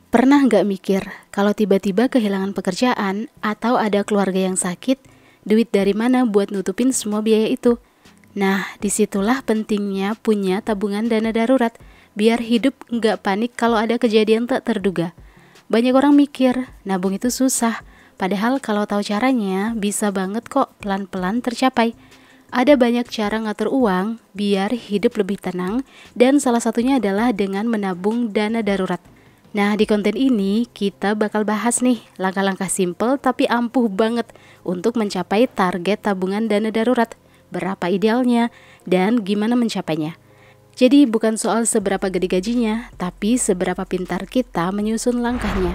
Pernah nggak mikir kalau tiba-tiba kehilangan pekerjaan atau ada keluarga yang sakit, duit dari mana buat nutupin semua biaya itu? Nah, disitulah pentingnya punya tabungan dana darurat, biar hidup nggak panik kalau ada kejadian tak terduga. Banyak orang mikir, nabung itu susah, padahal kalau tahu caranya, bisa banget kok pelan-pelan tercapai. Ada banyak cara ngatur uang biar hidup lebih tenang, dan salah satunya adalah dengan menabung dana darurat. Nah, di konten ini kita bakal bahas nih langkah-langkah simple tapi ampuh banget untuk mencapai target tabungan dana darurat. Berapa idealnya dan gimana mencapainya. Jadi bukan soal seberapa gede gajinya, tapi seberapa pintar kita menyusun langkahnya.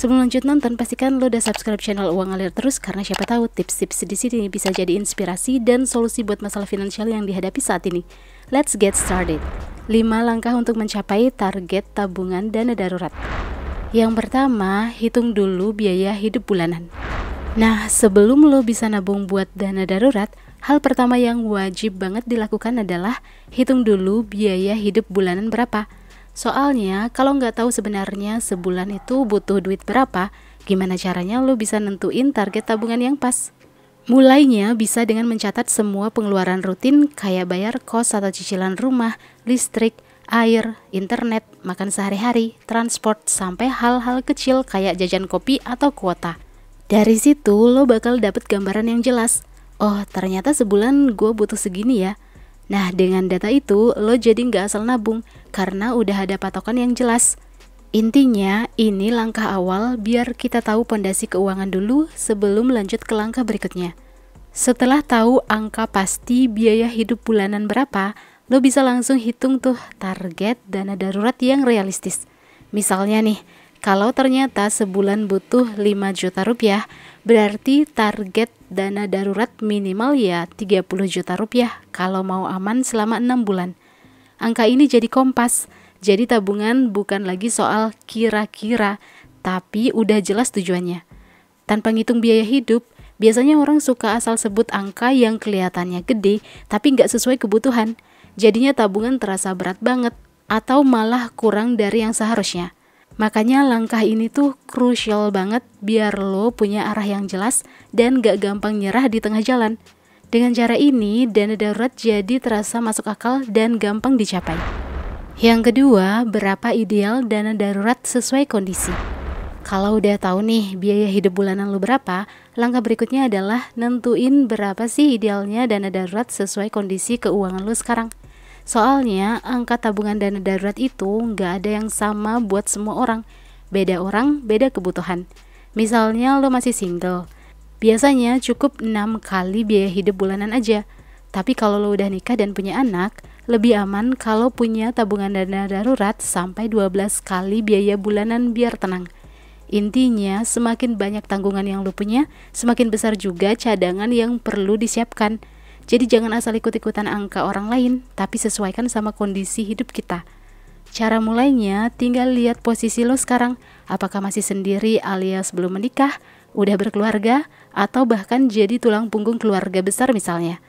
Sebelum lanjut nonton, pastikan lo udah subscribe channel Uang Ngalir Terus karena siapa tahu tips-tips di sini bisa jadi inspirasi dan solusi buat masalah finansial yang dihadapi saat ini. Let's get started. 5 langkah untuk mencapai target tabungan dana darurat. Yang pertama, hitung dulu biaya hidup bulanan. Nah, sebelum lo bisa nabung buat dana darurat, hal pertama yang wajib banget dilakukan adalah hitung dulu biaya hidup bulanan berapa. Soalnya, kalau nggak tahu sebenarnya sebulan itu butuh duit berapa, gimana caranya lo bisa nentuin target tabungan yang pas? Mulainya bisa dengan mencatat semua pengeluaran rutin kayak bayar kos atau cicilan rumah, listrik, air, internet, makan sehari-hari, transport, sampai hal-hal kecil kayak jajan kopi atau kuota. Dari situ lo bakal dapet gambaran yang jelas. Oh, ternyata sebulan gue butuh segini ya. Nah, dengan data itu lo jadi nggak asal nabung karena udah ada patokan yang jelas. Intinya, ini langkah awal biar kita tahu pondasi keuangan dulu sebelum lanjut ke langkah berikutnya. Setelah tahu angka pasti biaya hidup bulanan berapa, lo bisa langsung hitung tuh target dana darurat yang realistis. Misalnya nih, kalau ternyata sebulan butuh 5 juta rupiah, berarti target dana darurat minimal ya 30 juta rupiah kalau mau aman selama 6 bulan. Angka ini jadi kompas. Jadi tabungan bukan lagi soal kira-kira, tapi udah jelas tujuannya. Tanpa ngitung biaya hidup, biasanya orang suka asal sebut angka yang kelihatannya gede, tapi nggak sesuai kebutuhan. Jadinya tabungan terasa berat banget, atau malah kurang dari yang seharusnya. Makanya langkah ini tuh krusial banget biar lo punya arah yang jelas dan nggak gampang nyerah di tengah jalan. Dengan cara ini, dana darurat jadi terasa masuk akal dan gampang dicapai. Yang kedua, berapa ideal dana darurat sesuai kondisi. Kalau udah tahu nih biaya hidup bulanan lu berapa, langkah berikutnya adalah nentuin berapa sih idealnya dana darurat sesuai kondisi keuangan lu sekarang. Soalnya angka tabungan dana darurat itu nggak ada yang sama buat semua orang. Beda orang, beda kebutuhan. Misalnya lu masih single, biasanya cukup 6 kali biaya hidup bulanan aja. Tapi kalau lo udah nikah dan punya anak, lebih aman kalau punya tabungan dana darurat sampai 12 kali biaya bulanan biar tenang. Intinya, semakin banyak tanggungan yang lo punya, semakin besar juga cadangan yang perlu disiapkan. Jadi jangan asal ikut-ikutan angka orang lain, tapi sesuaikan sama kondisi hidup kita. Cara mulainya, tinggal lihat posisi lo sekarang. Apakah masih sendiri alias belum menikah, udah berkeluarga, atau bahkan jadi tulang punggung keluarga besar misalnya.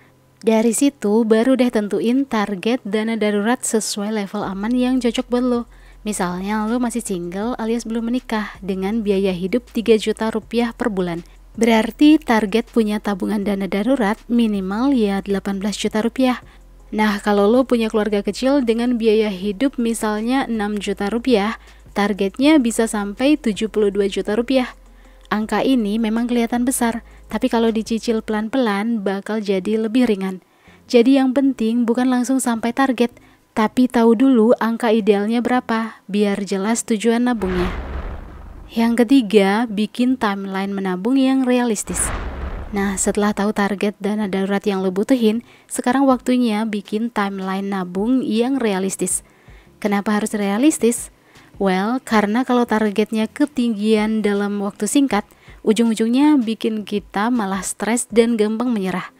Dari situ baru deh tentuin target dana darurat sesuai level aman yang cocok buat lo. Misalnya lo masih single alias belum menikah dengan biaya hidup 3 juta rupiah per bulan. Berarti target punya tabungan dana darurat minimal ya 18 juta rupiah. Nah, kalau lo punya keluarga kecil dengan biaya hidup misalnya 6 juta rupiah, targetnya bisa sampai 72 juta rupiah. Angka ini memang kelihatan besar, tapi kalau dicicil pelan-pelan bakal jadi lebih ringan. Jadi yang penting bukan langsung sampai target, tapi tahu dulu angka idealnya berapa, biar jelas tujuan nabungnya. Yang ketiga, bikin timeline menabung yang realistis. Nah, setelah tahu target dana darurat yang lo butuhin, sekarang waktunya bikin timeline nabung yang realistis. Kenapa harus realistis? Well, karena kalau targetnya ketinggian dalam waktu singkat, ujung-ujungnya bikin kita malah stres dan gampang menyerah.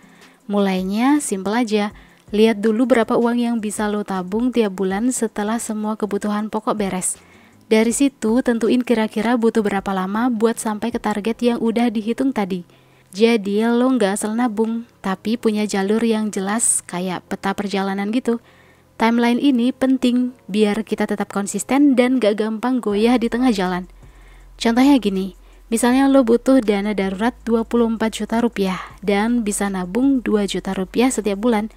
Mulainya simpel aja, lihat dulu berapa uang yang bisa lo tabung tiap bulan setelah semua kebutuhan pokok beres. Dari situ tentuin kira-kira butuh berapa lama buat sampai ke target yang udah dihitung tadi. Jadi lo nggak asal nabung, tapi punya jalur yang jelas kayak peta perjalanan gitu. Timeline ini penting biar kita tetap konsisten dan gak gampang goyah di tengah jalan. Contohnya gini, misalnya lo butuh dana darurat 24 juta rupiah dan bisa nabung 2 juta rupiah setiap bulan.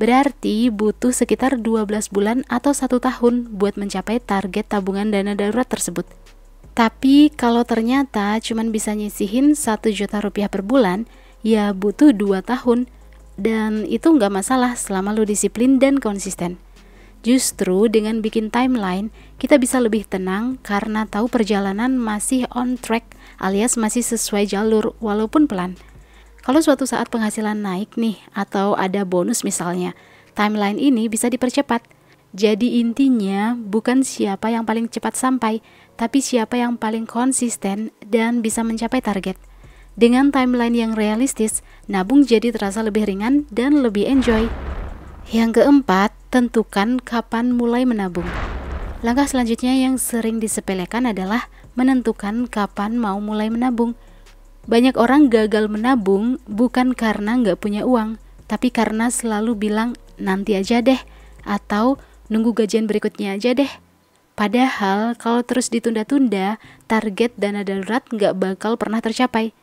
Berarti butuh sekitar 12 bulan atau 1 tahun buat mencapai target tabungan dana darurat tersebut. Tapi kalau ternyata cuma bisa nyisihin 1 juta rupiah per bulan, ya butuh 2 tahun. Dan itu nggak masalah selama lo disiplin dan konsisten. Justru dengan bikin timeline, kita bisa lebih tenang karena tahu perjalanan masih on track alias masih sesuai jalur walaupun pelan. Kalau suatu saat penghasilan naik nih atau ada bonus misalnya, timeline ini bisa dipercepat. Jadi intinya bukan siapa yang paling cepat sampai, tapi siapa yang paling konsisten dan bisa mencapai target. Dengan timeline yang realistis, nabung jadi terasa lebih ringan dan lebih enjoy. Yang keempat, tentukan kapan mulai menabung. Langkah selanjutnya yang sering disepelekan adalah menentukan kapan mau mulai menabung. Banyak orang gagal menabung bukan karena nggak punya uang, tapi karena selalu bilang nanti aja deh, atau nunggu gajian berikutnya aja deh. Padahal kalau terus ditunda-tunda, target dana darurat nggak bakal pernah tercapai.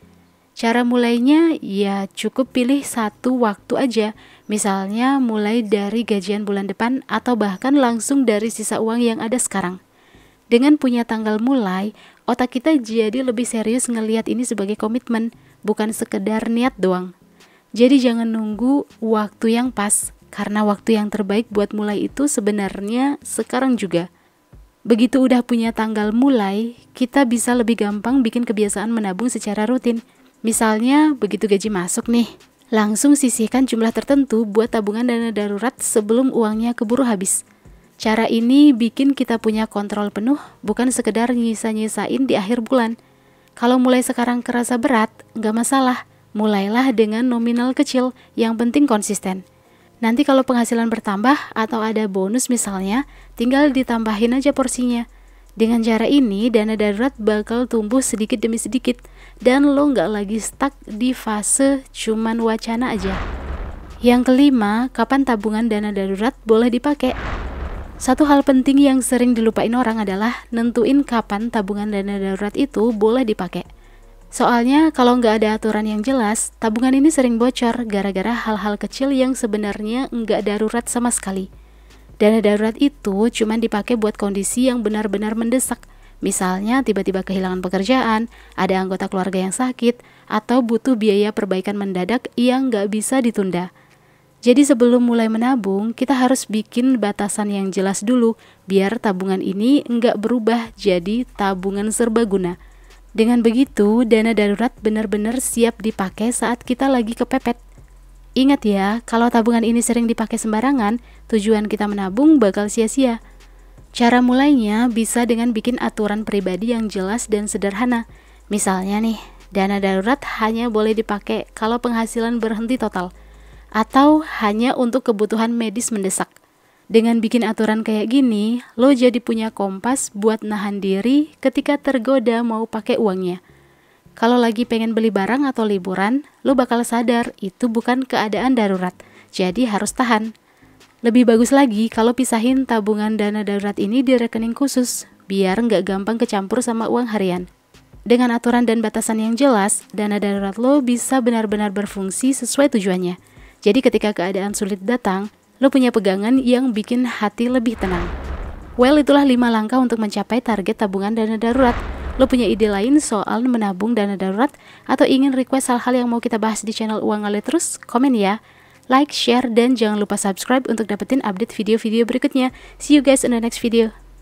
Cara mulainya ya cukup pilih satu waktu aja, misalnya mulai dari gajian bulan depan atau bahkan langsung dari sisa uang yang ada sekarang. Dengan punya tanggal mulai, otak kita jadi lebih serius ngelihat ini sebagai komitmen, bukan sekedar niat doang. Jadi jangan nunggu waktu yang pas, karena waktu yang terbaik buat mulai itu sebenarnya sekarang juga. Begitu udah punya tanggal mulai, kita bisa lebih gampang bikin kebiasaan menabung secara rutin. Misalnya, begitu gaji masuk nih, langsung sisihkan jumlah tertentu buat tabungan dana darurat sebelum uangnya keburu habis. Cara ini bikin kita punya kontrol penuh, bukan sekedar nyisa-nyisain di akhir bulan. Kalau mulai sekarang kerasa berat, nggak masalah. Mulailah dengan nominal kecil, yang penting konsisten. Nanti kalau penghasilan bertambah atau ada bonus misalnya, tinggal ditambahin aja porsinya. Dengan cara ini, dana darurat bakal tumbuh sedikit demi sedikit, dan lo nggak lagi stuck di fase cuman wacana aja. Yang kelima, kapan tabungan dana darurat boleh dipakai? Satu hal penting yang sering dilupain orang adalah nentuin kapan tabungan dana darurat itu boleh dipakai. Soalnya kalau nggak ada aturan yang jelas, tabungan ini sering bocor gara-gara hal-hal kecil yang sebenarnya nggak darurat sama sekali. Dana darurat itu cuma dipakai buat kondisi yang benar-benar mendesak. Misalnya tiba-tiba kehilangan pekerjaan, ada anggota keluarga yang sakit, atau butuh biaya perbaikan mendadak yang nggak bisa ditunda. Jadi sebelum mulai menabung, kita harus bikin batasan yang jelas dulu, biar tabungan ini nggak berubah jadi tabungan serbaguna. Dengan begitu, dana darurat benar-benar siap dipakai saat kita lagi kepepet. Ingat ya, kalau tabungan ini sering dipakai sembarangan, tujuan kita menabung bakal sia-sia. Cara mulainya bisa dengan bikin aturan pribadi yang jelas dan sederhana. Misalnya nih, dana darurat hanya boleh dipakai kalau penghasilan berhenti total, atau hanya untuk kebutuhan medis mendesak. Dengan bikin aturan kayak gini, lo jadi punya kompas buat nahan diri ketika tergoda mau pakai uangnya. Kalau lagi pengen beli barang atau liburan, lo bakal sadar itu bukan keadaan darurat, jadi harus tahan. Lebih bagus lagi kalau pisahin tabungan dana darurat ini di rekening khusus, biar nggak gampang kecampur sama uang harian. Dengan aturan dan batasan yang jelas, dana darurat lo bisa benar-benar berfungsi sesuai tujuannya. Jadi ketika keadaan sulit datang, lo punya pegangan yang bikin hati lebih tenang. Well, itulah 5 langkah untuk mencapai target tabungan dana darurat. Lo punya ide lain soal menabung dana darurat atau ingin request hal-hal yang mau kita bahas di channel Uang Ngalir Terus? Komen ya. Like, share, dan jangan lupa subscribe untuk dapetin update video-video berikutnya. See you guys in the next video.